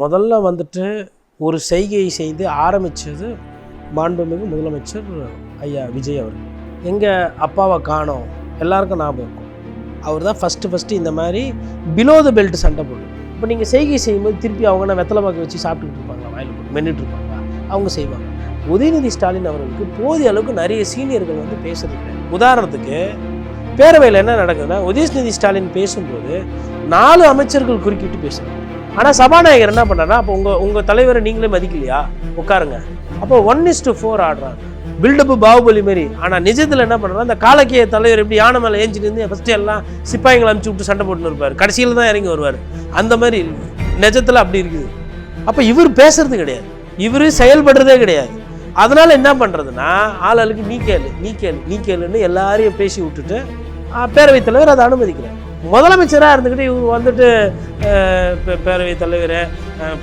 முதல்ல வந்துட்டு ஒரு செய்கையை செய்து ஆரம்பித்தது மாண்புமிகு முதலமைச்சர் ஐயா விஜய் அவர்கள். எங்கள் அப்பாவை காணோம் எல்லாருக்கும் ஞாபகம் இருக்கும். அவர் தான் ஃபஸ்ட்டு இந்த மாதிரி பிலோ த பெல்ட் சண்டை போட்டு. இப்போ நீங்கள் செய்கை செய்யும்போது திருப்பி அவங்க வெத்தலை பாக்கு வச்சு சாப்பிட்டுக்கிட்டு இருப்பாங்களா, வாயில் போட்டு மென்னுட்டு இருப்பாங்களா? அவங்க செய்வாங்க. உதயநிதி ஸ்டாலின் அவர்களுக்கு போதிய அளவுக்கு நிறைய சீனியர்கள் வந்து பேசுறது கிடையாது. உதாரணத்துக்கு பேரவையில் என்ன நடக்குதுன்னா, உதயநிதி ஸ்டாலின் பேசும்போது 4 அமைச்சர்கள் குறுக்கிட்டு பேசுகிறாங்க. ஆனால் சபாநாயகர் என்ன பண்ணுறாருன்னா, அப்போ உங்கள் தலைவரை நீங்களே மதிக்கலையா, உட்காருங்க. அப்போ 1:4 ஆடுறாங்க, பில்டப்பு பாகுபலி மாரி. ஆனால் நிஜத்தில் என்ன பண்ணுறாங்க, அந்த காலக்கிய தலைவர் எப்படி யானை மேலே ஏஞ்சிட்டு இருந்து ஃபஸ்ட்டு எல்லாம் சிப்பாய்களை அனுப்பிச்சி விட்டு சண்டை போட்டுன்னு இருப்பார், கடைசியில் தான் இறங்கி வருவார். அந்த மாதிரி நிஜத்தில் அப்படி இருக்குது. அப்போ இவர் பேசுறது கிடையாது, இவர் செயல்படுறதே கிடையாது. அதனால் என்ன பண்ணுறதுன்னா, ஆளுக்கு நீ கேளுன்னு எல்லாரையும் பேசி விட்டுட்டு பேரவைத் தலைவர் அதை அனுமதிக்கிறார். முதலமைச்சராக இருந்துக்கிட்டு இவர் வந்துட்டு பேரவைத் தலைவர்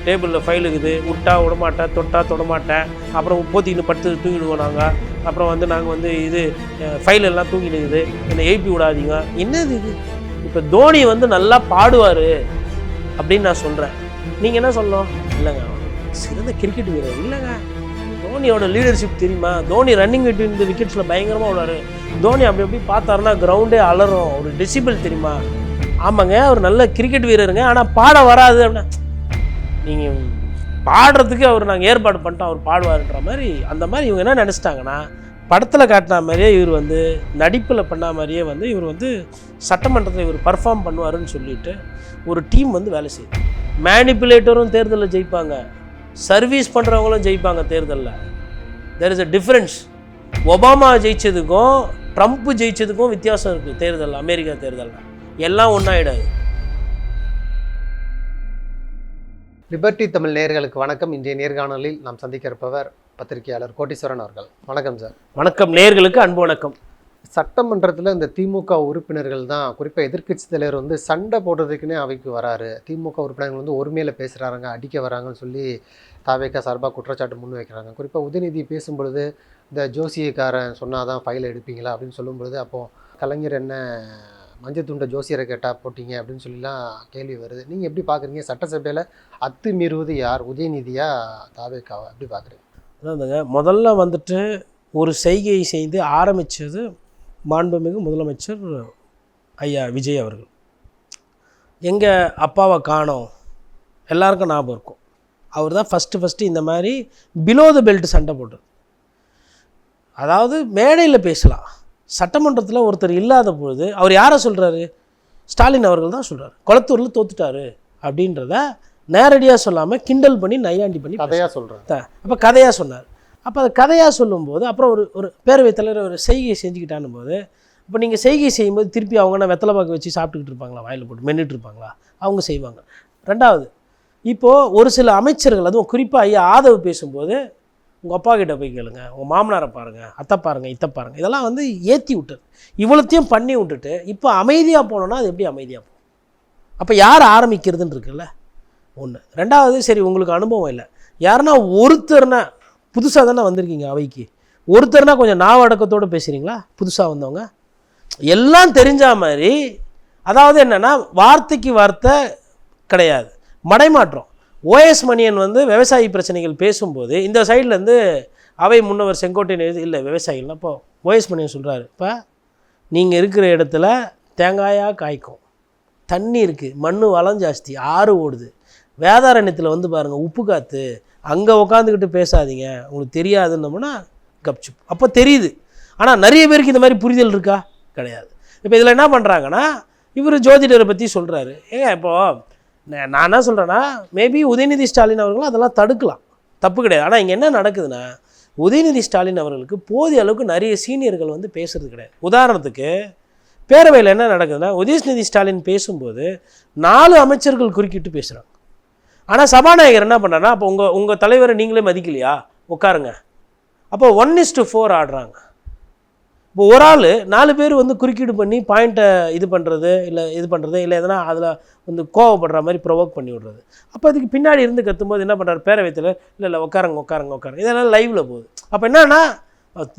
டேபிளில் ஃபைல் இருக்குது, விட்டா விடமாட்டேன், தொட்டா தொடமாட்டேன், அப்புறம் போத்திக்கிட்டு படுத்து தூங்கிடுவோம் நாங்கள், அப்புறம் வந்து நாங்கள் வந்து இது ஃபைல் எல்லாம் தூங்கிடுக்குது, என்னை எழுப்பி விடாதீங்க. என்னது இது? இப்போ தோனி வந்து நல்லா பாடுவார் அப்படின்னு நான் சொல்கிறேன், நீங்கள் என்ன சொல்லணும்? இல்லைங்க சிறந்த கிரிக்கெட் வீரர். இல்லைங்க, தோனியோட லீடர்ஷிப் தெரியுமா? தோனி ரன்னிங் பிட்வீன் இந்த விக்கெட்ஸில் பயங்கரமாக விளாரு. தோனி அப்படி பார்த்தாருன்னா கிரவுண்டே அலறும். ஒரு டெசிபிள் தெரியுமா? ஆமாங்க, அவர் நல்ல கிரிக்கெட் வீரருங்க, ஆனால் பாட வராது அப்படின்னா, நீங்கள் பாடுறதுக்கு அவர் நாங்கள் ஏற்பாடு பண்ணிட்டோம், அவர் பாடுவார்ன்ற மாதிரி. அந்த மாதிரி இவங்க என்ன நினச்சிட்டாங்கன்னா, படத்தில் காட்டின மாதிரியே இவர் வந்து நடிப்பில் பண்ண மாதிரியே வந்து இவர் வந்து சட்டமன்றத்தில் இவர் பர்ஃபார்ம் பண்ணுவாருன்னு சொல்லிட்டு ஒரு டீம் வந்து வேலை செய்யுது. மேனிப்புலேட்டரும் தேர்தலில் ஜெயிப்பாங்க, சர்வீஸ் பண்ணுறவங்களும் ஜெயிப்பாங்க தேர்தலில். There is a difference. Obama ஜெயிச்சதுக்கும் ட்ரம்ப் ஜெயிச்சதுக்கும் வித்தியாசம் இருக்குது தேர்தலில். அமெரிக்கா தேர்தலில் எல்லாம் ஒன்றாயிடாது. லிபர்டி தமிழ் நேயர்களுக்கு வணக்கம். இன்றைய நேர்காணலில் நாம் சந்திக்க இருப்பவர் பத்திரிகையாளர் கோட்டீஸ்வரன் அவர்கள். வணக்கம் சார். வணக்கம் நேயர்களுக்கு அன்பு வணக்கம். சட்டமன்றத்தில் இந்த திமுக உறுப்பினர்கள் தான், குறிப்பாக எதிர்க்கட்சி தலைவர் வந்து சண்டை போடுறதுக்குன்னே அவைக்கு வராரு, திமுக உறுப்பினர்கள் வந்து ஒருமையில் பேசுகிறாங்க, அடிக்க வராங்கன்னு சொல்லி தாவேக்கா சார்பாக குற்றச்சாட்டு முன் வைக்கிறாங்க. குறிப்பாக உதயநிதி பேசும்பொழுது இந்த ஜோசியக்காரன் சொன்னால் தான் ஃபைல் எடுப்பீங்களா அப்படின்னு சொல்லும்பொழுது, அப்போது கலைஞர் என்ன மஞ்சள் துண்டை ஜோசியரை கேட்டால் போட்டிங்க அப்படின்னு சொல்லிலாம் கேள்வி வருது. நீங்கள் எப்படி பார்க்குறீங்க? சட்டசபையில் அத்துமீறுவது யார், உதயநிதியா தாவேக்காவை எப்படி பார்க்குறீங்க? அதாவதுங்க, முதல்ல வந்துட்டு ஒரு செய்கையை செய்து ஆரம்பித்தது மாண்புமிகு முதலமைச்சர் ஐயா விஜய் அவர்கள். எங்கள் அப்பாவை காணோம் எல்லாருக்கும் ஞாபகம் இருக்கும். அவர் தான் ஃபஸ்ட்டு இந்த மாதிரி பிலோ த பெல்ட் சண்டை போட்டது. அதாவது மேடையில் பேசலாம், சட்டமன்றத்தில் ஒருத்தர் இல்லாத பொழுது அவர் யாரை சொல்கிறாரு? ஸ்டாலின் அவர்கள் தான் சொல்கிறார், குளத்தூரில் தோத்துட்டாரு அப்படின்றத நேரடியாக சொல்லாமல் கிண்டல் பண்ணி நையாண்டி பண்ணி கதையாக சொல்கிறார். அப்போ கதையாக சொன்னார். அப்போ அதை கதையாக சொல்லும்போது அப்புறம் ஒரு பேரவைத் தலைவர் ஒரு செய்கை செஞ்சுக்கிட்டான் போது, இப்போ நீங்கள் செய்கை செய்யும்போது திருப்பி அவங்க வெத்தலை பாக்கு வச்சு சாப்பிட்டுக்கிட்டு இருப்பாங்களா, வாயில் போட்டு மென்னுட்டு இருப்பாங்களா? அவங்க செய்வாங்க. ரெண்டாவது, இப்போது ஒரு சில அமைச்சர்கள், அதுவும் குறிப்பாக ஐயா ஆதவ் பேசும்போது, உங்கள் அப்பா கிட்ட போய் கேளுங்க, உங்கள் மாமனாரை பாருங்கள், அத்தை பாருங்கள், இத்தை பாருங்கள், இதெல்லாம் வந்து ஏற்றி விட்டது. இவ்வளோத்தையும் பண்ணி விட்டுட்டு இப்போ அமைதியாக போனோன்னா அது எப்படி அமைதியாக போகும்? அப்போ யார் ஆரம்பிக்கிறதுன்னு இருக்குல்ல ஒன்று. ரெண்டாவது, சரி உங்களுக்கு அனுபவம் இல்லை, யாருன்னா ஒருத்தர்னா புதுசாக தானே வந்திருக்கீங்க அவைக்கு, ஒருத்தர்னா கொஞ்சம் நாவடக்கத்தோடு பேசுகிறீங்களா? புதுசாக வந்தவங்க எல்லாம் தெரிஞ்ச மாதிரி. அதாவது என்னென்னா, வார்த்தைக்கு வார்த்தை கிடையாது, மடைமாற்றம். ஓஎஸ் மணியன் வந்து விவசாயி பிரச்சனைகள் பேசும்போது இந்த சைட்லேருந்து அவை முன்னவர் செங்கோட்டையன் எழுதி இல்லை விவசாயிகள்னா, இப்போ ஓஎஸ் மணியன் சொல்கிறாரு, இப்போ நீங்கள் இருக்கிற இடத்துல தேங்காயாக காய்க்கும், தண்ணி இருக்குது, மண் வளம் ஜாஸ்தி, ஆறு ஓடுது, வேதாரண்யத்தில் வந்து பாருங்கள் உப்பு காற்று, அங்கே உட்காந்துக்கிட்டு பேசாதீங்க, உங்களுக்கு தெரியாதுன்னோம்னா கப்சுப். அப்போ தெரியுது. ஆனால் நிறைய பேருக்கு இந்த மாதிரி புரிதல் இருக்கா? கிடையாது. இப்போ இதில் என்ன பண்ணுறாங்கன்னா, இவர் ஜோதிடரை பற்றி சொல்கிறாரு. இப்போது நான் என்ன சொல்கிறேன்னா, மேபி உதயநிதி ஸ்டாலின் அவர்களும் அதெல்லாம் தடுக்கலாம், தப்பு கிடையாது. ஆனால் இங்கே என்ன நடக்குதுன்னா, உதயநிதி ஸ்டாலின் அவர்களுக்கு போதிய அளவுக்கு நிறைய சீனியர்கள் வந்து பேசுறது கிடையாது. உதாரணத்துக்கு பேரவையில் என்ன நடக்குதுன்னா, உதயநிதி ஸ்டாலின் பேசும்போது 4 அமைச்சர்கள் குறுக்கிட்டு பேசுகிறாங்க. ஆனால் சபாநாயகர் என்ன பண்ணுறாருன்னா, அப்போ உங்கள் தலைவரை நீங்களே மதிக்கலையா, உட்காருங்க. அப்போ 1:4 ஆடுறாங்க. இப்போ ஒரு ஆள் 4 பேர் வந்து குறுக்கீடு பண்ணி பாயிண்ட்டை இது பண்ணுறது இல்லை எதனா அதில் வந்து கோவப்படுற மாதிரி ப்ரொவோக் பண்ணி விடுறது. அப்போ அதுக்கு பின்னாடி இருந்து கற்றும்போது என்ன பண்ணுறாரு பேரவைத்தில், இல்லை உட்காருங்க இதெல்லாம் லைவில் போகுது. அப்போ என்னன்னா,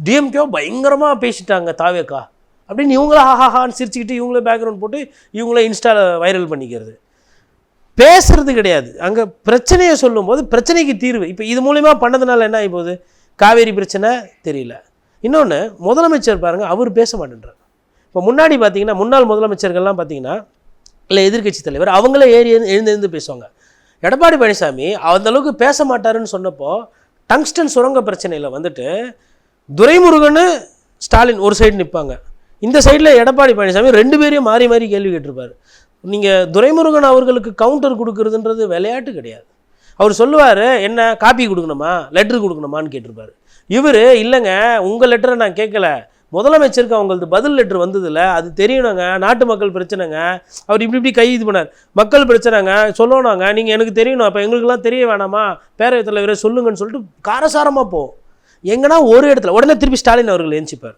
டிஎம்கே பயங்கரமாக பேசிட்டாங்க தாவேக்கா அப்படின்னு இவங்கள ஹாஹான்னு சிரிச்சுக்கிட்டு இவங்களே பேக்ரவுண்ட் போட்டு இவங்களே இன்ஸ்டாவில் வைரல் பண்ணிக்கிறது. பேசுறது கிடையாது. அங்கே பிரச்சனையை சொல்லும்போது பிரச்சனைக்கு தீர்வு. இப்போ இது மூலிமா பண்ணதுனால என்ன ஆகி போகுது? காவேரி பிரச்சனை தெரியல. இன்னொன்று, முதலமைச்சர் பாருங்கள், அவர் பேச மாட்டேன்றார். இப்போ முன்னாடி பார்த்தீங்கன்னா முன்னாள் முதலமைச்சர்கள்லாம் பார்த்தீங்கன்னா இல்லை எதிர்க்கட்சி தலைவர் அவங்களே எழுந்து பேசுவாங்க. எடப்பாடி பழனிசாமி அந்தளவுக்கு பேச மாட்டாருன்னு சொன்னப்போ டங்ஸ்டன் சுரங்க பிரச்சனையில் வந்துட்டு துரைமுருகன் ஸ்டாலின் ஒரு சைடு நிற்பாங்க, இந்த சைடில் எடப்பாடி பழனிசாமி 2 பேரையும் மாறி மாறி கேள்வி கேட்டிருப்பார். நீங்கள் துரைமுருகன் அவர்களுக்கு கவுண்டர் கொடுக்குறதுன்றது விளையாட்டு கிடையாது. அவர் சொல்லுவார், என்ன காப்பி கொடுக்கணுமா லெட்ரு கொடுக்கணுமான்னு கேட்டிருப்பார். இவர் இல்லைங்க, உங்கள் லெட்டரை நான் கேட்கல, முதலமைச்சருக்கு அவங்களது பதில் லெட்ரு வந்ததில்ல, அது தெரியணுங்க, நாட்டு மக்கள் பிரச்சனைங்க. அவர் இப்படி கை இது பண்ணார், மக்கள் பிரச்சனைங்க சொல்லணுங்க, நீங்கள் எனக்கு தெரியணும், அப்போ எங்களுக்கெல்லாம் தெரிய வேணாமா, பேரவைத் தலைவரை சொல்லுங்கன்னு சொல்லிட்டு காரசாரமாக போகும். எங்கன்னா ஒரு இடத்துல உடனே திருப்பி ஸ்டாலின் அவர்கள் எழுந்திப்பார்,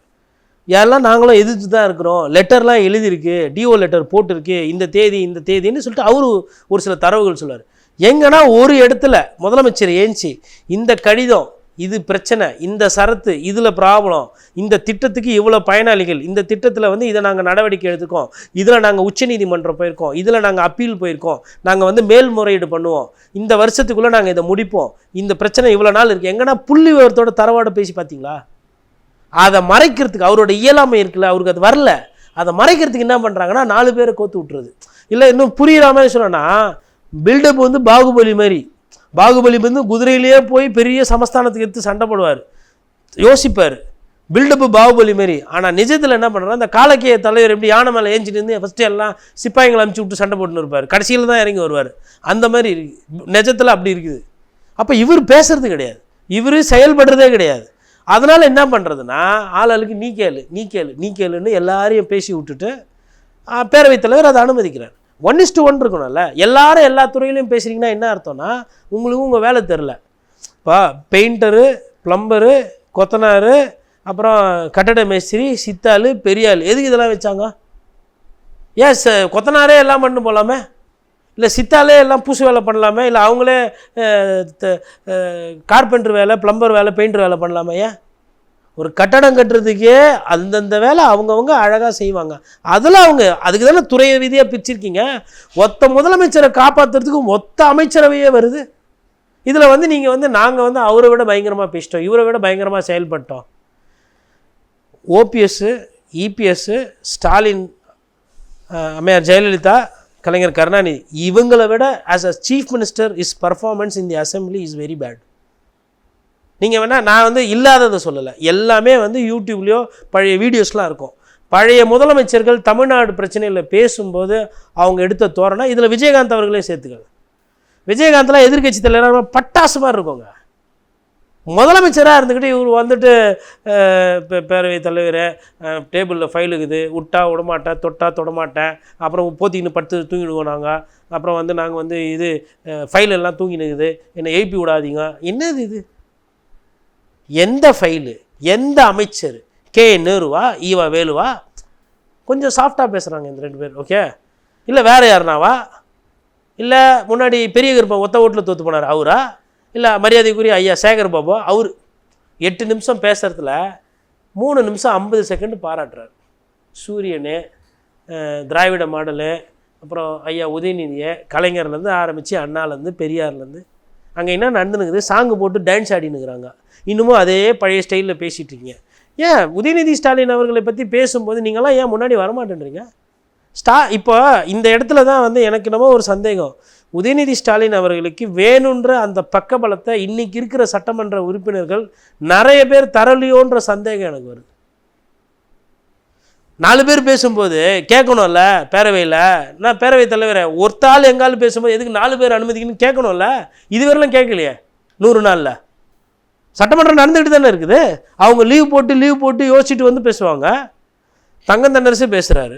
யாரெல்லாம் நாங்களும் எதிர்த்து தான் இருக்கிறோம், லெட்டர்லாம் எழுதியிருக்கு, டிஓ லெட்டர் போட்டிருக்கு, இந்த தேதின்னு சொல்லிட்டு அவரு ஒரு சில தரவுகள் சொல்லுவார். எங்கன்னா ஒரு இடத்துல முதலமைச்சர் ஏஞ்சி இந்த கடிதம், இது பிரச்சனை, இந்த சரத்து, இதில் ப்ராப்ளம், இந்த திட்டத்துக்கு இவ்வளோ பயனாளிகள், இந்த திட்டத்தில் வந்து இதை நாங்கள் நடவடிக்கை எடுத்துக்கோம், இதில் நாங்கள் உச்சநீதிமன்றம் போயிருக்கோம், இதில் நாங்கள் அப்பீல் போயிருக்கோம், நாங்கள் வந்து மேல்முறையீடு பண்ணுவோம், இந்த வருஷத்துக்குள்ளே நாங்கள் இதை முடிப்போம், இந்த பிரச்சனை இவ்வளோ நாள் இருக்குது, எங்கன்னா புள்ளி விவரத்தோட தரவாட பேசி பார்த்தீங்களா? அதை மறைக்கிறதுக்கு அவரோட இயலாமை இருக்குல்ல, அவருக்கு அது வரல, அதை மறைக்கிறதுக்கு என்ன பண்ணுறாங்கன்னா 4 பேரை கோத்து விட்டுறது. இல்லை இன்னும் புரிகிற மாதிரி சொன்னோன்னா, பில்டப் வந்து பாகுபலி மாதிரி, பாகுபலி வந்து குதிரையிலேயே போய் பெரிய சமஸ்தானத்துக்கு எடுத்து சண்டை போடுவார், யோசிப்பார், பில்டப்பு பாகுபலி மாரி. ஆனால் நிஜத்தில் என்ன பண்ணுறாங்க, அந்த காலக்கேய தலைவர் எப்படி யானை மேலே ஏஞ்சிட்டு இருந்து ஃபஸ்ட்டு எல்லாம் சிப்பாய்களை அனுப்பிச்சி விட்டு சண்டை போட்டுன்னு இருப்பார், கடைசியில் தான் இறங்கி வருவார், அந்த மாதிரி நிஜத்தில் அப்படி இருக்குது. அப்போ இவர் பேசுறது கிடையாது, இவர் செயல்படுறதே கிடையாது. அதனால் என்ன பண்ணுறதுன்னா, ஆளுக்கு நீ கேளுன்னு எல்லாரையும் பேசி விட்டுட்டு பேரவைத் தலைவர் அதை அனுமதிக்கிறார். 1:1 இருக்கணும்ல, எல்லாரும் எல்லா துறையிலையும் பேசுகிறீங்கன்னா என்ன அர்த்தம்னா, உங்களுக்கு உங்கள் வேலை தெரில. இப்போ பெயிண்டரு, ப்ளம்பரு, கொத்தனார், அப்புறம் கட்டட மேஸ்திரி, சித்தாள், பெரியாள், எதுக்கு இதெல்லாம் வச்சாங்க? ஏன் கொத்தனாரே எல்லாம் பண்ணு போகலாமே, இல்லை சித்தாலே எல்லாம் பூசு வேலை பண்ணலாமே, இல்லை அவங்களே கார்பெண்டர் வேலை, ப்ளம்பர் வேலை, பெயிண்டர் வேலை பண்ணலாமே? ஏன்? ஒரு கட்டடம் கட்டுறதுக்கே அந்தந்த வேலை அவங்கவுங்க அழகாக செய்வாங்க. அதில் அதுக்கு தானே துறை ரீதியாக பிரிச்சிருக்கீங்க. ஒத்த முதலமைச்சரை காப்பாற்றுறதுக்கு மொத்த அமைச்சரவையே வருது. இதில் வந்து நீங்கள் வந்து நாங்கள் வந்து அவரை விட பயங்கரமாக பேசிட்டோம், இவரை விட பயங்கரமாக செயல்பட்டோம். ஓபிஎஸ்ஸு, இபிஎஸ்ஸு, ஸ்டாலின், அம்மையார் ஜெயலலிதா, கலைஞர் கருணாநிதி, இவங்களை விட as a chief minister is performance in the assembly is very bad. நீங்கள் வேணால் நான் வந்து இல்லாததை சொல்லலை, எல்லாமே வந்து யூடியூப்லேயோ பழைய வீடியோஸ்லாம் இருக்கும். பழைய முதலமைச்சர்கள் தமிழ்நாடு பிரச்சனையில் பேசும்போது அவங்க எடுத்த தோரணை, இதில் விஜயகாந்த் அவர்களே சேர்த்துக்கங்க. விஜயகாந்த்லாம் எதிர்கட்சி தலைவராக பட்டாசு மாதிரி இருக்குங்க. முதலமைச்சராக இருந்துக்கிட்டு இவர் வந்துட்டு பேரவைத் தலைவர் டேபிளில் ஃபைல் இருக்குது, விட்டா விடமாட்டேன், தொட்டா தொடமாட்டேன், அப்புறம் போத்திக்கின்னு படுத்து தூங்கிடுவோம் நாங்கள், அப்புறம் வந்து நாங்கள் வந்து இது ஃபைல் எல்லாம் தூங்கினுக்குது, என்னை எழுப்பி விடாதீங்க. என்னது இது? எந்த ஃபைலு, எந்த அமைச்சர்? கே நேருவா, ஈவா வேலுவா? கொஞ்சம் சாஃப்டாக பேசுகிறாங்க இந்த 2 பேர். ஓகே, இல்லை வேறு யாருனாவா? இல்லை முன்னாடி பெரிய கருப்பன் ஒத்த ஓட்டில் தோற்று போனார் அவரா? இல்லை மரியாதைக்குரிய ஐயா சேகர் பாபு அவர் 8 நிமிஷம் பேசுகிறதுல 3 நிமிஷம் 50 செகண்ட் பாராட்டுறார். சூரியனு, திராவிட மாடலு, அப்புறம் ஐயா உதயநிதியை, கலைஞர்லேருந்து ஆரம்பித்து அண்ணாலேருந்து பெரியார்லேருந்து அங்கே என்ன நடந்துனுக்குது, சாங்கு போட்டு டான்ஸ் ஆடினுக்கிறாங்க. இன்னமும் அதே பழைய ஸ்டைலில் பேசிகிட்டு இருக்கீங்க. ஏன் உதயநிதி ஸ்டாலின் அவர்களை பற்றி பேசும்போது நீங்களாம் ஏன் முன்னாடி வரமாட்டேன்றீங்க? இப்போ இந்த இடத்துல தான் வந்து எனக்கு என்னமோ ஒரு சந்தேகம். உதயநிதி ஸ்டாலின் அவர்களுக்கு வேணுன்ற அந்த பக்கபலத்தை இன்றைக்கி இருக்கிற சட்டமன்ற உறுப்பினர்கள் நிறைய பேர் தரலையோன்ற சந்தேகம் எனக்கு வருது. 4 பேர் பேசும்போது கேட்கணும்ல பேரவையில், நான் பேரவைத் தலைவரை ஒருத்தாள் எங்காலும் பேசும்போது எதுக்கு 4 பேர் அனுமதிக்கணும்னு கேட்கணும்ல. இதுவரையிலும் கேட்கலையே. 100 நாளில் சட்டமன்றம் நடந்துக்கிட்டு தானே இருக்குது. அவங்க லீவ் போட்டு யோசிச்சுட்டு வந்து பேசுவாங்க. தங்கம் தென்னரசு பேசுகிறாரு.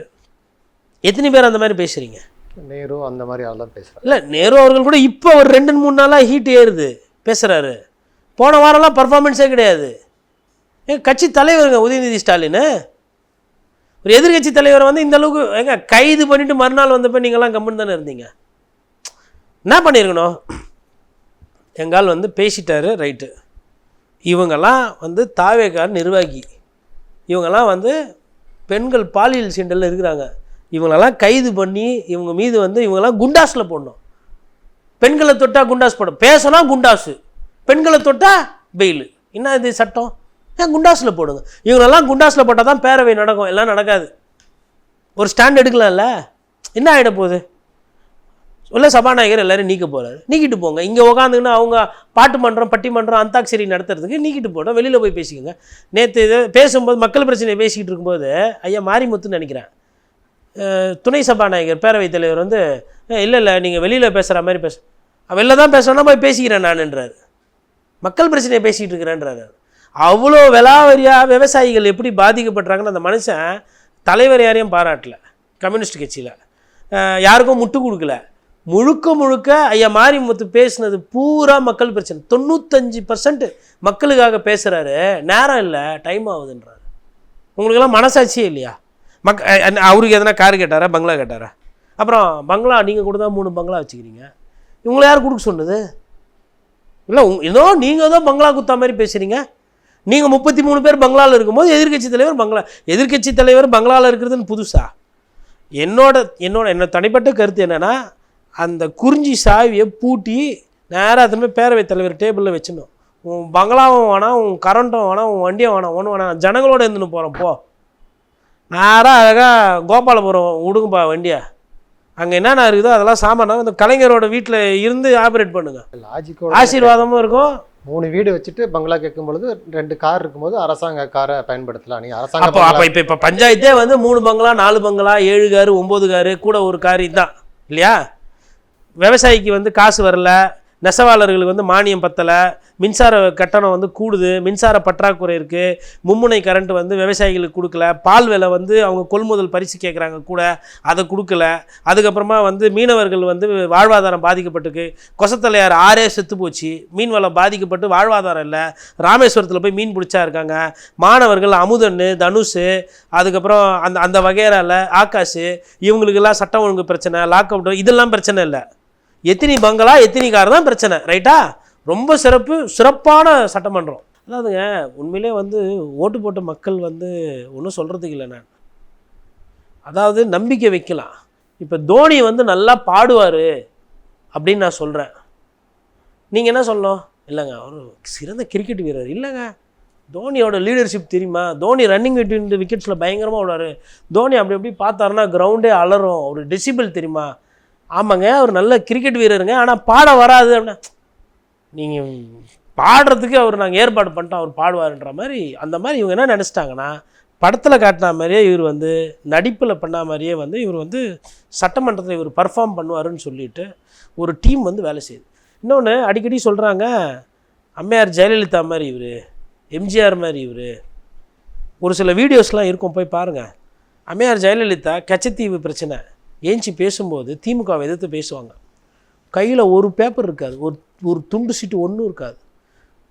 எத்தனை பேர் அந்த மாதிரி பேசுகிறீங்க? நேரு அந்த மாதிரி ஆள்லாம் பேசுகிறாரு. இல்லை, நேரு அவர்கள் கூட இப்போ ஒரு 2-3 நாளாக ஹீட் ஏறுது, பேசுகிறாரு. போன வாரம்லாம் பர்ஃபார்மன்ஸே கிடையாது. கட்சி தலைவருங்க உதயநிதி ஸ்டாலின். ஒரு எதிர்கட்சி தலைவரை வந்து இந்த அளவுக்கு கைது பண்ணிவிட்டு மறுநாள் வந்தப்போ நீங்கள்லாம் கம்முன்னு தானே இருந்தீங்க. என்ன பண்ணியிருக்கணும்? எங்கால் வந்து பேசிட்டாரு, ரைட்டு. இவங்கெல்லாம் வந்து தாவேக்கார் நிர்வாகி, இவங்கெல்லாம் வந்து பெண்கள் பாலியல் சீண்டலில் இருக்கிறாங்க, இவங்களெல்லாம் கைது பண்ணி இவங்க மீது வந்து இவங்கெல்லாம் குண்டாஸில் போடணும். பெண்களை தொட்டா குண்டாஸ் போடும், பேசினா குண்டாசு, பெண்களை தொட்டா பெயில். என்ன இது சட்டம்? ஏன் குண்டாஸில் போடுங்க. இவங்களெல்லாம் குண்டாஸில் போட்டால் தான் பேரவை நடக்கும், எல்லாம் நடக்காது. ஒரு ஸ்டாண்ட் எடுக்கலாம்ல, என்ன ஆகிட போகுது? சொல்ல சபாநாயகர் எல்லோரும் நீக்க போகிறாரு, நீக்கிட்டு போங்க. இங்கே உட்காந்துங்கன்னா அவங்க பாட்டு மன்றம் பட்டிமன்றம் அந்தாக்சரி நடத்துறதுக்கு நீக்கிட்டு போட்டோம், வெளியில் போய் பேசிக்கோங்க. நேற்று இது பேசும்போது மக்கள் பிரச்சனையை பேசிக்கிட்டு இருக்கும்போது ஐயா மாரிமுத்துன்னு நினைக்கிறேன் துணை சபாநாயகர் பேரவைத் தலைவர் வந்து இல்லை நீங்கள் வெளியில் பேசுகிற மாதிரி வெளில தான் பேசுகிறேன்னா போய் பேசிக்கிறேன் நான்ன்றார். மக்கள் பிரச்சனையை பேசிகிட்டு இருக்கிறேன்றாரு. அவ்வளோ விலாவரியாக விவசாயிகள் எப்படி பாதிக்கப்படுறாங்கன்னு அந்த மனுஷன் தலைவர் யாரையும் பாராட்டல, கம்யூனிஸ்ட் கட்சியில் யாருக்கும் முட்டு கொடுக்கல. முழுக்க ஐயா மாரிமுத்து பேசுனது பூரா மக்கள் பிரச்சனை. 95% மக்களுக்காக பேசுகிறாரு. நேரம் இல்லை, டைம் ஆகுதுன்றாரு. உங்களுக்கெல்லாம் மனசாட்சியே இல்லையா? அவருக்கு எதனா கார் கேட்டாரா, பங்களா கேட்டாரா? அப்புறம் பங்களா நீங்கள் கூட தான் 3 பங்களா வச்சுக்கிறீங்க. இவங்களை யார் கொடுக்க சொன்னது? இல்லை ஏதோ நீங்கள் தான் பங்களா குத்தா மாதிரி பேசுகிறீங்க. நீங்கள் 33 பேர் பங்களாவில் இருக்கும்போது எதிர்கட்சி தலைவர் பங்களாவில் இருக்கிறதுன்னு புதுசா? என்னோட தனிப்பட்ட கருத்து என்னென்னா, அந்த குறிஞ்சி சாவியை பூட்டி நேராக அதுமாதிரி பேரவைத் தலைவர் டேபிளில் வச்சிடணும். உன் பங்களாவும் வேணாம், உன் கரண்ட்டும் வேணாம், உன் வண்டியும் வேணாம், ஒன்றும் வேணாம், ஜனங்களோட இருந்துன்னு போகிறோம் போ. நேராக அழகாக கோபாலபுரம் விடுங்கப்பா வண்டியை. அங்கே என்னென்ன இருக்குதோ அதெல்லாம் சாமான் அந்த கலைஞரோட வீட்டில் இருந்து ஆப்ரேட் பண்ணுங்க. ஆசீர்வாதமும் இருக்கும். 3 வீடு வச்சுட்டு பங்களா கேட்கும் பொழுது 2 கார் இருக்கும்போது அரசாங்க காரை பயன்படுத்தலாம். நீங்கள் அரசாங்க இப்போ பஞ்சாயத்தே வந்து 3 பங்களா 4 பங்களா 7 காரு 9 காரு கூட ஒரு கார் இதுதான் இல்லையா? விவசாயிக்கு வந்து காசு வரல, நெசவாளர்களுக்கு வந்து மானியம் பத்தலை, மின்சார கட்டணம் வந்து கூடுது, மின்சார பற்றாக்குறை இருக்குது, மும்முனை கரண்ட் வந்து விவசாயிகளுக்கு கொடுக்கல, பால் விலை வந்து அவங்க கொள்முதல் பரிசு கேட்குறாங்க கூட அதை கொடுக்கல. அதுக்கப்புறமா வந்து மீனவர்கள் வந்து வாழ்வாதாரம் பாதிக்கப்பட்டிருக்கு. கொசத்தலையார் 6 செத்து போச்சு, மீன் வளம் பாதிக்கப்பட்டு வாழ்வாதாரம் இல்லை. ராமேஸ்வரத்தில் போய் மீன் பிடிச்சா இருக்காங்க. மாணவர்கள் அமுதன்னு தனுஷ் அதுக்கப்புறம் அந்த வகையறால ஆகாஷ் இவங்களுக்கெல்லாம் சட்டம் ஒழுங்கு பிரச்சனை, லாக் அவுட் இதெல்லாம் பிரச்சனை இல்லை. எத்தனை பங்களா எத்தனை கார் தான் பிரச்சனை. ரைட்டா? ரொம்ப சிறப்பான சட்டமன்றம். அதாவதுங்க உண்மையிலே வந்து ஓட்டு போட்ட மக்கள் வந்து ஒன்றும் சொல்கிறதுக்கு இல்லை. நான் அதாவது நம்பிக்கை வைக்கலாம். இப்போ தோனி வந்து நல்லா பாடுவார் அப்படின்னு நான் சொல்கிறேன். நீங்கள் என்ன சொல்லணும்? இல்லைங்க அவர் சிறந்த கிரிக்கெட் வீரர். இல்லைங்க, தோனியோட லீடர்ஷிப் தெரியுமா? தோனி ரன்னிங் விட்டு விக்கெட்ஸில் பயங்கரமாக விடாரு. தோனி அப்படி எப்படி பார்த்தாருன்னா கிரவுண்டே அலறும். ஒரு டெசிபிள் தெரியுமா? ஆமாங்க, அவர் நல்ல கிரிக்கெட் வீரருங்க, ஆனால் பாட வராது அப்படின்னா நீங்கள் பாடுறதுக்கு அவர் நாங்கள் ஏற்பாடு பண்ணிட்டோம், அவர் பாடுவார்ன்ற மாதிரி. அந்த மாதிரி இவங்க என்ன நினச்சிட்டாங்கன்னா, படத்தில் காட்டின மாதிரியே இவர் வந்து நடிப்பில் பண்ண மாதிரியே வந்து இவர் வந்து சட்டமன்றத்தில் இவர் பர்ஃபார்ம் பண்ணுவாருன்னு சொல்லிட்டு ஒரு டீம் வந்து வேலை செய்யுது. இன்னொன்று அடிக்கடி சொல்கிறாங்க, அம்மையார் ஜெயலலிதா மாதிரி இவர், எம்ஜிஆர் மாதிரி இவர். ஒரு சில வீடியோஸ்லாம் இருக்கும், போய் பாருங்கள். அம்மையார் ஜெயலலிதா கச்சத்தீவு பிரச்சனை ஏஞ்சி பேசும்போது திமுகவை எதிர்த்து பேசுவாங்க. கையில் ஒரு பேப்பர் இருக்காது, ஒரு துண்டு சீட்டு ஒன்றும் இருக்காது.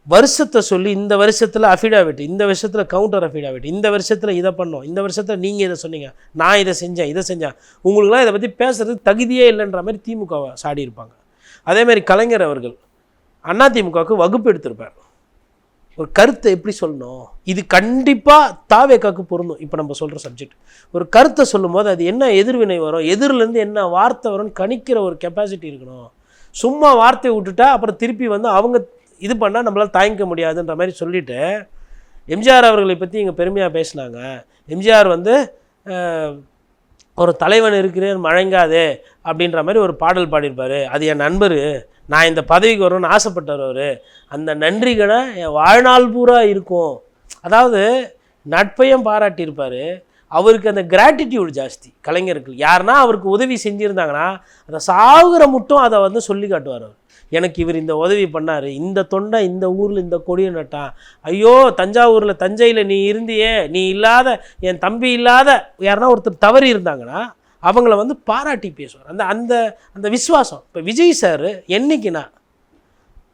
வருஷத்தை சொல்லி இந்த வருஷத்தில் அஃபிடாவிட், இந்த வருஷத்தில் கவுண்டர் அஃபிடாவிட், இந்த வருஷத்தில் இதை பண்ணோம், இந்த வருஷத்தில் நீங்கள் இதை சொன்னீங்க, நான் இதை செஞ்சேன், உங்களுக்குலாம் இதை பற்றி பேசுகிறதுக்கு தகுதியே இல்லைன்ற மாதிரி திமுகவை சாடி இருப்பாங்க. அதேமாதிரி கலைஞர் அவர்கள் அதிமுகவுக்கு வகுப்பு எடுத்திருப்பார். ஒரு கருத்தை எப்படி சொல்லணும், இது கண்டிப்பாக தாவேக்காக்கு பொருந்தும். இப்போ நம்ம சொல்கிற சப்ஜெக்ட், ஒரு கருத்தை சொல்லும் போது அது என்ன எதிர்வினை வரும், எதிரிலேருந்து என்ன வார்த்தை வரும்னு கணிக்கிற ஒரு கெப்பாசிட்டி இருக்கணும். சும்மா வார்த்தையை விட்டுட்டா அப்புறம் திருப்பி வந்து அவங்க இது பண்ணால் நம்மளால் தாங்கிக்க முடியாதுன்ற மாதிரி சொல்லிவிட்டு எம்ஜிஆர் அவர்களை பற்றி இங்கே பெருமையாக பேசினாங்க. எம்ஜிஆர் வந்து ஒரு தலைவன் இருக்கிறேன் மழங்காதே அப்படின்ற மாதிரி ஒரு பாடல் பாடியிருப்பார். அது என் நண்பர், நான் இந்த பதவிக்கு வரணும்னு ஆசைப்பட்டவர், அந்த நன்றிகளை என் வாழ்நாள் பூரா இருக்கும். அதாவது நட்பையும் பாராட்டியிருப்பார். அவருக்கு அந்த கிராட்டிடியூட் ஜாஸ்தி கலைஞருக்கு. யாருன்னா அவருக்கு உதவி செஞ்சுருந்தாங்கன்னா அதை சாகுற மட்டும் அதை வந்து சொல்லி காட்டுவார். அவர் எனக்கு இவர் இந்த உதவி பண்ணார், இந்த தொண்டை இந்த ஊரில் இந்த கொடியை நட்டான், ஐயோ தஞ்சாவூரில் தஞ்சையில் நீ இருந்தியே, நீ இல்லாத என் தம்பி இல்லாத யாருன்னா ஒருத்தர் தவறி இருந்தாங்கன்னா அவங்கள வந்து பாராட்டி பேசுவார். அந்த அந்த அந்த விசுவாசம். இப்போ விஜய் சார் என்றைக்குன்னா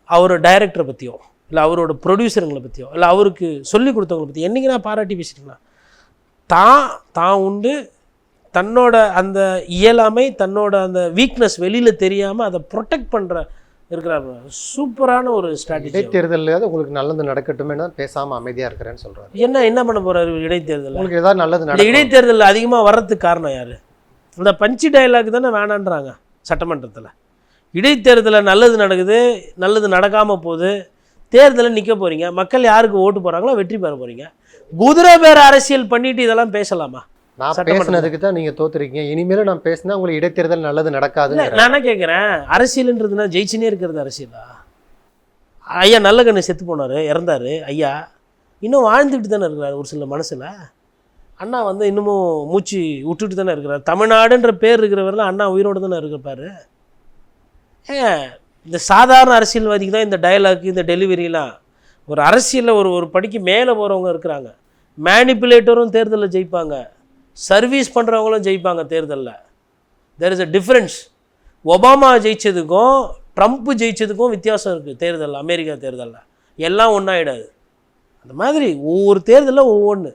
அவர் டைரக்டரை பற்றியோ இல்லை அவரோட ப்ரொடியூசருங்களை பற்றியோ இல்லை அவருக்கு சொல்லி கொடுத்தவங்களை பற்றி என்றைக்குன்னா பாராட்டி பேசிட்டீங்களா? தான் உண்டு, தன்னோட அந்த இயலாமை, தன்னோட அந்த வீக்னஸ் வெளியில் தெரியாமல் அதை ப்ரொடெக்ட் பண்ணுற இருக்கிறார். சூப்பரான ஒரு ஸ்ட்ராட்டஜி. இடைத்தேர்தல் உங்களுக்கு நல்லது நடக்கட்டுமே பேசாமல் அமைதியாக இருக்கிறேன்னு சொல்கிறார். என்ன பண்ண போகிறாரு இடைத்தேர்தல்? உங்களுக்கு ஏதாவது நல்லது இடைத்தேர்தல் அதிகமாக வர்றதுக்கு காரணம் யார்? இந்த பஞ்சு டயலாக் தானே வேணான்றாங்க சட்டமன்றத்தில். இடைத்தேர்தலில் நல்லது நடக்குது, நல்லது நடக்காமல் போகுது, தேர்தலில் நிற்க போகிறீங்க, மக்கள் யாருக்கு ஓட்டு போகிறாங்களோ வெற்றி பெற போகிறீங்க. குதிரை பேர அரசியல் பண்ணிட்டு இதெல்லாம் பேசலாமா? நான் பேசுனதுக்கு தான் நீங்கள் தோத்துருக்கீங்க, இனிமேலும் நான் பேசினா உங்களுக்கு இடைத்தேர்தல் நல்லது நடக்காது. நான் என்ன கேட்குறேன், அரசியல்ன்றதுனா ஜெயிச்சுனே இருக்கிறது அரசியலா? ஐயா நல்லகண்ணு செத்து போனார், இறந்தார். ஐயா இன்னும் வாழ்ந்துக்கிட்டு தானே இருக்கிறார் ஒரு சில மனசில். அண்ணா வந்து இன்னமும் மூச்சு விட்டுட்டு தானே இருக்கிறார். தமிழ்நாடுன்ற பேர் இருக்கிறவரெலாம் அண்ணா உயிரோடு தானே இருப்பார். இந்த சாதாரண அரசியல்வாதிக்கு தான் இந்த டயலாக், இந்த டெலிவரிலாம். ஒரு அரசியலில் ஒரு படிக்கு மேலே போகிறவங்க இருக்கிறாங்க. மேனிப்புலேட்டரும் தேர்தலில் ஜெயிப்பாங்க, சர்வீஸ் பண்ணுறவங்களும் ஜெயிப்பாங்க தேர்தலில். There is a difference. Obama ஜெயித்ததுக்கும் ட்ரம்ப்பு ஜெயித்ததுக்கும் வித்தியாசம் இருக்குது தேர்தலில். அமெரிக்கா தேர்தலில் எல்லாம் ஒன்றாயிடாது. அந்த மாதிரி ஒவ்வொரு தேர்தலில் ஒவ்வொன்று.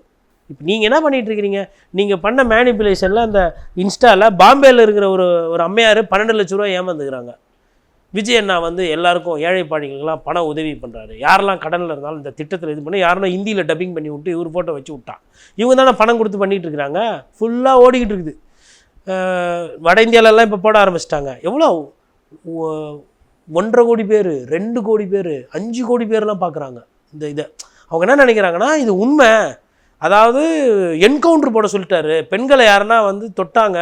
இப்போ நீங்கள் என்ன பண்ணிகிட்ருக்கிறீங்க, நீங்கள் பண்ண மேனிப்புலேஷனில் அந்த இன்ஸ்டாவில் பாம்பேயில் இருக்கிற ஒரு அம்மையார் 12 லட்ச ரூபா ஏமாந்துக்கிறாங்க. விஜய் அண்ணா வந்து எல்லாருக்கும் ஏழை பாடிகளுக்கெல்லாம் பண உதவி பண்ணுறாரு. யாரெல்லாம் கடனில் இருந்தாலும் இந்த திட்டத்தில் இது பண்ணி யாரெல்லாம் ஹிந்தியில் டப்பிங் பண்ணி விட்டு இவர் ஃபோட்டோ வச்சு விட்டான். இவங்க தானே பணம் கொடுத்து பண்ணிகிட்டு இருக்கிறாங்க. ஃபுல்லாக ஓடிக்கிட்டு இருக்குது. வட இந்தியாவிலலாம் இப்போ போட ஆரம்பிச்சிட்டாங்க. எவ்வளோ 1.5 கோடி பேர், 2 கோடி பேர், 5 கோடி பேர்லாம் பார்க்குறாங்க இந்த இதை. அவங்க என்ன நினைக்கிறாங்கன்னா இது உண்மை. அதாவது என்கவுண்டர் போட சொல்லிட்டாரு. பெண்களை யாருன்னா வந்து தொட்டாங்க,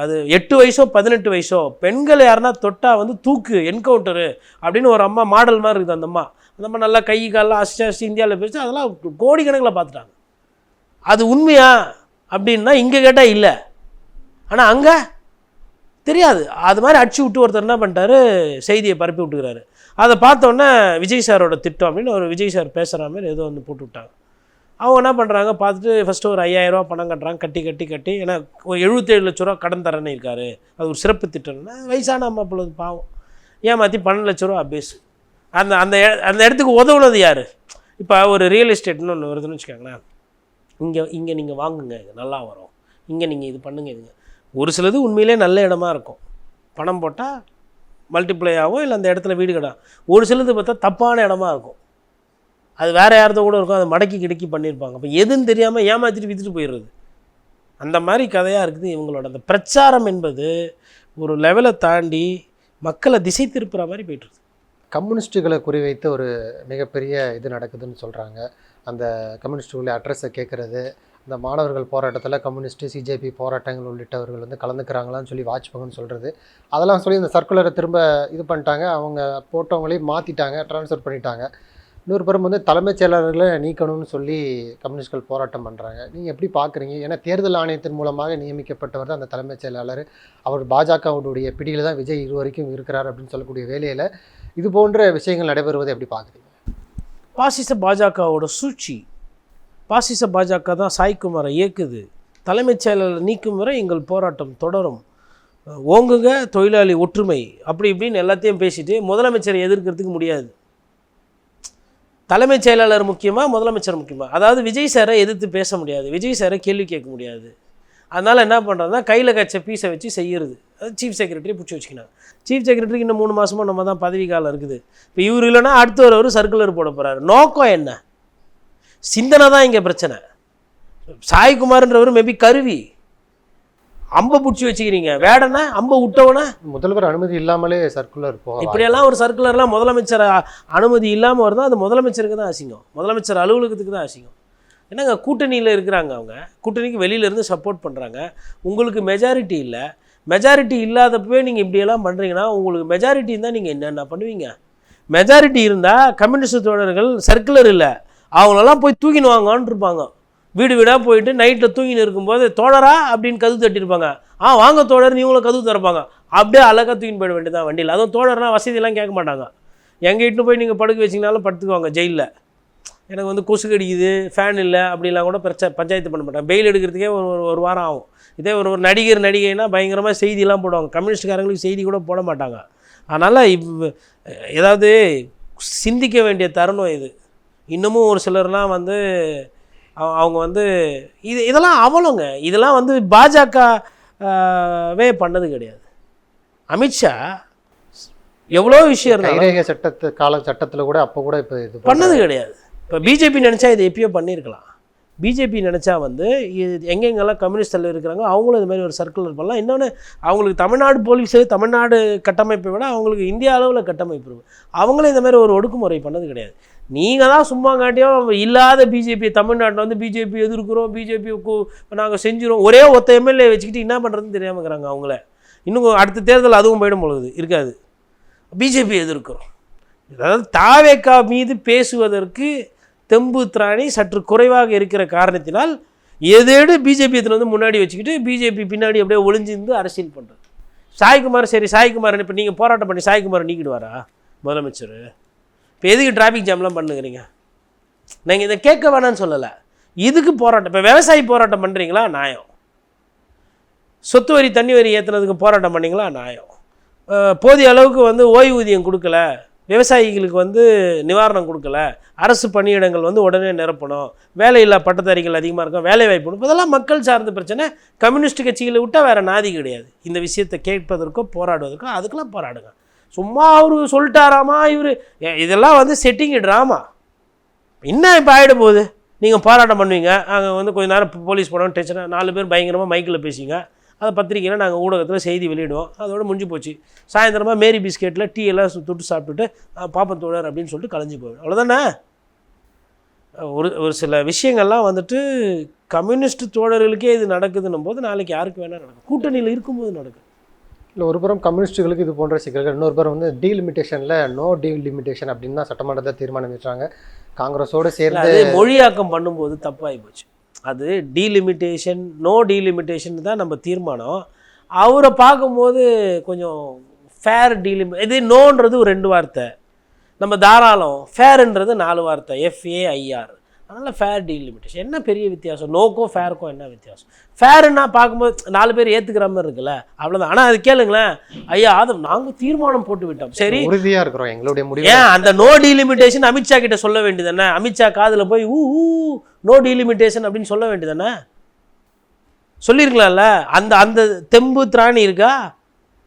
அது 8 வயசோ 18 வயசோ பெண்களை யாருன்னா தொட்டால் வந்து தூக்கு, என்கவுண்டரு அப்படின்னு ஒரு அம்மா மாடல் மாதிரி இருக்குது. அந்த அம்மா நல்லா கை காலெலாம் அசிச்சு இந்தியாவில் பேசி அதெல்லாம் கோடிக்கணக்கில் பார்த்துட்டாங்க. அது உண்மையா அப்படின்னா இங்கே கேட்டால் இல்லை, ஆனால் அங்கே தெரியாது. அது மாதிரி அடிச்சு விட்டு ஒருத்தர் என்ன பண்ணிட்டாரு, செய்தியை பரப்பி விட்டுக்கிறாரு. அதை பார்த்தோன்னே விஜய் சாரோட திட்டம் அப்படின்னு ஒரு விஜய் சார் பேசுகிற மாதிரி ஏதோ வந்து போட்டு விட்டாங்க. அவங்க என்ன பண்ணுறாங்க, பார்த்துட்டு ஃபஸ்ட்டு ஒரு 5000 ரூபா பணம் கட்டுறாங்க. கட்டி ஏன்னா ஒரு 77 லட்ச ரூபா கடன் தரேன்னு இருக்காரு, அது ஒரு சிறப்பு திட்டம்னா வயசான அம்மா பொழுது பாவம் ஏமாற்றி 12 லட்ச ரூபா பேசு. அந்த இடத்துக்கு உதவுனது யார்? இப்போ ஒரு ரியல் எஸ்டேட்னு ஒன்று வருதுன்னு வச்சுக்கோங்களேன். இங்கே நீங்கள் வாங்குங்க, இது நல்லா வரும், இங்கே நீங்கள் இது பண்ணுங்க. இதுங்க ஒரு சிலது உண்மையிலே நல்ல இடமா இருக்கும், பணம் போட்டால் மல்டிப்ளை ஆகும், இல்லை அந்த இடத்துல வீடு கடை. ஒரு சிலது பார்த்தா தப்பான இடமா இருக்கும், அது வேறு யார்தோ கூட இருக்கும், அதை மடக்கி கிடக்கி பண்ணியிருப்பாங்க. அப்போ எதுன்னு தெரியாமல் ஏமாற்றிட்டு விற்றுட்டு போயிடுறது. அந்த மாதிரி கதையாக இருக்குது இவங்களோட அந்த பிரச்சாரம் என்பது. ஒரு லெவலை தாண்டி மக்களை திசை திருப்புற மாதிரி போய்ட்டுருது. கம்யூனிஸ்ட்டுகளை குறிவைத்து ஒரு மிகப்பெரிய இது நடக்குதுன்னு சொல்கிறாங்க. அந்த கம்யூனிஸ்ட்டுகளை அட்ரஸை கேட்குறது, இந்த மாணவர்கள் போராட்டத்தில் கம்யூனிஸ்ட்டு சிஜேபி போராட்டங்கள் உள்ளிட்டவர்கள் வந்து கலந்துக்கிறாங்களான்னு சொல்லி வாட்ச் பண்ணுன்னு சொல்கிறது. அதெல்லாம் சொல்லி இந்த சர்க்குலரை திரும்ப இது பண்ணிட்டாங்க, அவங்க போட்டவங்களையும் மாற்றிட்டாங்க, ட்ரான்ஸ்ஃபர் பண்ணிட்டாங்க. இன்னொரு புறம் வந்து தலைமைச் செயலாளர்களை நீக்கணும்னு சொல்லி கம்யூனிஸ்ட்கள் போராட்டம் பண்ணுறாங்க. நீங்கள் எப்படி பார்க்குறீங்க? ஏன்னா தேர்தல் ஆணையத்தின் மூலமாக நியமிக்கப்பட்டவர் தான் அந்த தலைமைச் செயலாளர். அவர் பாஜகவுடைய பிடியில் தான் விஜய் இதுவரைக்கும் இருக்கிறார் அப்படின்னு சொல்லக்கூடிய வேலையில் இது போன்ற விஷயங்கள் நடைபெறுவதை எப்படி பார்க்குறீங்க? பாசிச பாஜகவோட சூழ்ச்சி. பாசிச பாஜக தான் சாய்குமாரை இயக்குது. தலைமைச் செயலாளர் நீக்கும் வரை எங்கள் போராட்டம் தொடரும், ஓங்குக தொழிலாளி ஒற்றுமை, அப்படி இப்படின்னு எல்லாத்தையும் பேசிட்டு முதலமைச்சரை எதிர்க்கிறதுக்கு முடியாது. தலைமைச் செயலாளர் முக்கியமாக, முதலமைச்சர் முக்கியமாக? அதாவது விஜய் சாரை எதிர்த்து பேச முடியாது, விஜய் சாரை கேள்வி கேட்க முடியாது. அதனால் என்ன பண்ணுறதுனா கையில் கச்ச பீஸை வச்சு செய்கிறது. அது சீஃப் செக்ரட்டரி பிடிச்சி வச்சுக்கினாங்க. சீஃப் செக்ரட்டரிக்கு இன்னும் 3 மாதமாக நம்ம தான் பதவி காலம் இருக்குது. இப்போ இவர் இல்லைன்னா அடுத்த ஒரு சர்க்குலர் போட போகிறாரு. நோக்கம் என்ன? சிந்தனை தான் இங்கே பிரச்சனை. சாய்குமார்ன்றவர் மேபி கருவி, அம்பை பிடிச்சி வச்சுக்கிறீங்க. வேடனா அம்பை விட்டவனா முதல்வர் அனுமதி இல்லாமலே சர்க்குலர் போகும். இப்படியெல்லாம் ஒரு சர்க்குலர்லாம் முதலமைச்சர் அனுமதி இல்லாமல் வருதா, அது முதலமைச்சருக்கு தான் அசிங்கம், முதலமைச்சர் அலுவலகத்துக்கு தான் அசிங்கம். என்னங்க கூட்டணியில் இருக்கிறாங்க, அவங்க கூட்டணிக்கு வெளியிலேருந்து சப்போர்ட் பண்ணுறாங்க. உங்களுக்கு மெஜாரிட்டி இல்லை, மெஜாரிட்டி இல்லாதப்பவே நீங்கள் இப்படியெல்லாம் பண்ணுறீங்கன்னா உங்களுக்கு மெஜாரிட்டி இருந்தால் நீங்கள் என்னென்ன பண்ணுவீங்க? மெஜாரிட்டி இருந்தால் கம்யூனிஸ்ட் தோழர்கள் சர்க்குலர் இல்லை, அவங்களெல்லாம் போய் தூக்கின்னு வாங்கன்னு இருப்பாங்க. வீடு வீடாக போயிட்டு நைட்டில் தூங்கின்னு இருக்கும்போது தோழரா அப்படின்னு கதவு தட்டியிருப்பாங்க. வாங்க தோழர், நீங்களும் கதவு திறப்பாங்க. அப்படியே அழகாக தூக்கின்னு போயிட வேண்டியதான் வண்டியில். அதுவும் தோழர்னா வசதியெல்லாம் கேட்க மாட்டாங்க. எங்கள் இட்டு போய் நீங்கள் படுக்க வச்சிங்கனாலும் படுத்துக்குவாங்க ஜெயிலில். எனக்கு வந்து கொசு கடிக்குது, ஃபேன் இல்லை அப்படிலாம் கூட பஞ்சாயத்து பண்ண மாட்டாங்க. பெயில் எடுக்கிறதுக்கே ஒரு வாரம் ஆகும். இதே ஒரு நடிகைனா பயங்கரமாக செய்தியெல்லாம் போடுவாங்க. கம்யூனிஸ்ட்காரங்களுக்கு செய்தி கூட போட மாட்டாங்க. அதனால் ஏதாவது சிந்திக்க வேண்டிய தருணம் இது. இன்னமும் ஒரு சிலர்லாம் வந்து அவங்க வந்து இதெல்லாம் அவலங்க. இதெல்லாம் வந்து பாஜகவே பண்ணது கிடையாது. அமித்ஷா எவ்வளோ விஷயம் கைரேகை சட்டத்தில் கூட அப்போ கூட இப்போ இது பண்ணது கிடையாது. இப்போ பிஜேபி நினச்சா இதை எப்பயோ பண்ணியிருக்கலாம். பிஜேபி நினச்சா வந்து எங்கெங்கெல்லாம் கம்யூனிஸ்ட் தலைவர் இருக்கிறாங்க அவங்களும் இந்த மாதிரி ஒரு சர்க்குலர் பண்ணலாம். இன்னொன்று அவங்களுக்கு தமிழ்நாடு போலீஸு தமிழ்நாடு கட்டமைப்பை விட அவங்களுக்கு இந்தியா அளவில் கட்டமைப்பு இருக்கும். அவங்களும் இந்த மாதிரி ஒரு ஒடுக்குமுறை பண்ணது கிடையாது. நீங்கள் தான் சும்மா காட்டியும் இல்லாத பிஜேபி தமிழ்நாட்டில் வந்து பிஜேபி எதிர்க்கிறோம், பிஜேபி நாங்கள் செஞ்சிடும், ஒரே ஒத்த எம்எல்ஏ வச்சுக்கிட்டு என்ன பண்ணுறதுன்னு தெரியாமல் இருக்கிறாங்க. அவங்கள இன்னும் அடுத்த தேர்தல் அதுவும் போயிடும் பொழுது இருக்காது. பிஜேபி எதிர்க்கிறோம், அதாவது தாவேக்கா மீது பேசுவதற்கு தெம்பு திராணி சற்று குறைவாக இருக்கிற காரணத்தினால் எதேடு பிஜேபி இதில் வந்து முன்னாடி வச்சுக்கிட்டு பிஜேபி பின்னாடி அப்படியே ஒளிஞ்சிருந்து அரசியல் பண்ணுறது. சாய்குமார் சரி சாய்குமார் இப்போ நீங்கள் போராட்டம் பண்ணி சாய்குமார் நீக்கிடுவாரா முதலமைச்சர்? இப்போ எதுக்கு டிராஃபிக் ஜாம்லாம் பண்ணுங்கிறீங்க? நீங்கள் இதை கேட்க வேணான்னு சொல்லலை, இதுக்கு போராட்டம். இப்போ விவசாயி போராட்டம் பண்ணுறீங்களா நியாயம், சொத்து வரி தண்ணி வரி ஏற்றுனதுக்கு போராட்டம் பண்ணிங்களா நியாயம், போதிய அளவுக்கு வந்து ஓய்வூதியம் கொடுக்கல, விவசாயிகளுக்கு வந்து நிவாரணம் கொடுக்கல, அரசு பணியிடங்கள் வந்து உடனே நிரப்பணும், வேலையில்லா பட்டதாரிகள் அதிகமாக இருக்கும், வேலை வாய்ப்பு, இதெல்லாம் மக்கள் சார்ந்த பிரச்சனை. கம்யூனிஸ்ட் கட்சிகளை விட்டால் வேறு நாதி கிடையாது இந்த விஷயத்தை கேட்பதற்கோ போராடுவதற்கோ. அதுக்கெல்லாம் போராடுங்க. சும்மா அவரு சொல்லிட்டாராமா இவர், இதெல்லாம் வந்து செட்டிங் ட்ராமா. இன்னும் இப்போ ஆகிட போகுது, நீங்கள் போராட்டம் பண்ணுவீங்க, அங்கே வந்து கொஞ்சம் நேரம் போலீஸ் போனோம் டென்ஷனாக 4 பேர் பயங்கரமாக மைக்கில் பேசிங்க, அதை பத்திரிக்கையில் நாங்கள் ஊடகத்தில் செய்தி வெளியிடுவோம், அதோடு முடிஞ்சு போச்சு. சாயந்தரமாக மேரி பிஸ்கெட்டில் டீ எல்லாம் தொட்டு சாப்பிட்டுட்டு பாப்பன் தோழர் அப்படின்னு சொல்லிட்டு கலைஞ்சி போயிடும், அவ்வளோதானே. ஒரு சில விஷயங்கள்லாம் வந்துட்டு கம்யூனிஸ்ட் தோழர்களுக்கே இது நடக்குதுன்னும் போது நாளைக்கு யாருக்கு வேணால் நடக்கும், கூட்டணியில் இருக்கும்போது நடக்கும். இல்லை, ஒரு புறம் கம்யூனிஸ்ட்டுகளுக்கு இது போன்ற சிக்கல்கள், இன்னொரு புறம் வந்து டீலிமிட்டேஷனில் நோ டீலிமிட்டேஷன் அப்படின்னு தான் சட்டமன்றத்தை தீர்மானம் வச்சாங்க. காங்கிரஸோடு சேர்ந்து மொழியாக்கம் பண்ணும்போது தப்பாகி போச்சு. அது டீலிமிட்டேஷன் நோ டீலிமிட்டேஷன் தான் நம்ம தீர்மானம். அவரை பார்க்கும்போது கொஞ்சம் ஃபேர் இது நோன்றது ஒரு 2 வார்த்தை, நம்ம தாராளம் ஃபேருன்றது 4 வார்த்தை, FAIR. அதனால் ஃபேர் டீலிமிட்டேஷன் என்ன பெரிய வித்தியாசம்? நோக்கும் ஃபேருக்கும் என்ன வித்தியாசம்? ஃபேருன்னா பார்க்கும்போது 4 பேர் ஏற்றுக்கிற மாதிரி இருக்குல்ல, அவ்வளோதான். ஆனால் அது கேளுங்களேன், ஐயா அது நாங்கள் தீர்மானம் போட்டு விட்டோம், சரி உறுதியாக இருக்கிறோம் எங்களுடைய முடிவு. ஏன் அந்த நோ டீலிமிட்டேஷன் அமித்ஷா கிட்ட சொல்ல வேண்டியதானே? அமித்ஷா காதில் போய் நோ டீலிமிட்டேஷன் அப்படின்னு சொல்ல வேண்டியதானே? சொல்லியிருக்கலாம்ல. அந்த அந்த தெம்பு திராணி இருக்கா?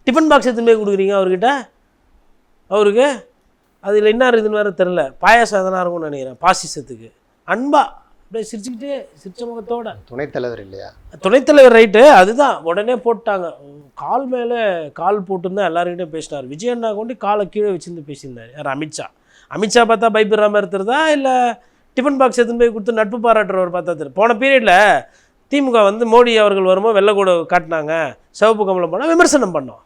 டிஃபன் பாக்ஸ் எடுத்துன்னு போய் கொடுக்குறீங்க அவர்கிட்ட, அவருக்கு அதில் என்ன இருக்குதுன்னு வேறு தெரில, பாயாசம் எதனா இருக்கும்னு நினைக்கிறேன். பாசிசத்துக்கு அன்பா அப்படியே சிரிச்சுக்கிட்டே சிரிச்ச முகத்தோட. துணைத்தலைவர் இல்லையா? துணைத்தலைவர் ரைட்டு, அதுதான் உடனே போட்டாங்க. கால் மேலே கால் போட்டுருந்தா எல்லாருக்கிட்டையும் பேசினார். விஜயண்ணா கொண்டு காலை கீழே வச்சுருந்து பேசியிருந்தார். யார்? அமித்ஷா பார்த்தா பயப்படுற மாதிரி இருக்கிறதா, இல்லை டிஃபன் பாக்ஸ் எடுத்துன்னு போய் கொடுத்து நட்பு பாராட்டுறவர் பார்த்தா தெரியும். போன பீரியடில் திமுக வந்து மோடி அவர்கள் வரும்போது வெள்ளை கூட காட்டினாங்க, சிவப்பு கமலம் போனால் விமர்சனம் பண்ணோம்.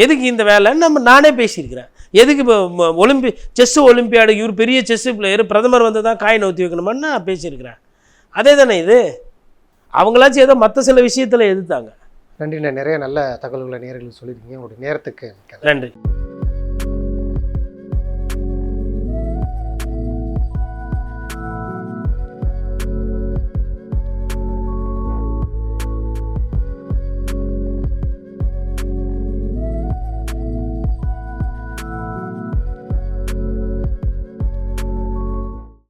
எதுக்கு இந்த வேலைன்னு நானே பேசியிருக்கிறேன். எதுக்கு இப்போ செஸ் ஒலிம்பியாடு இவர் பெரிய செஸ் பிளேயர், பிரதமர் வந்து தான் காய் நவுத்தி வைக்கணுமான்னு நான் பேசியிருக்கிறேன். அதே தானே இது. அவங்களாச்சும் ஏதோ மற்ற சில விஷயத்தில் எதிர்த்தாங்க. நன்றி, நிறைய நல்ல தகவல்களை நேயர்களுக்கு சொல்லியிருக்கீங்க. உங்களுடைய நேரத்துக்கு நன்றி.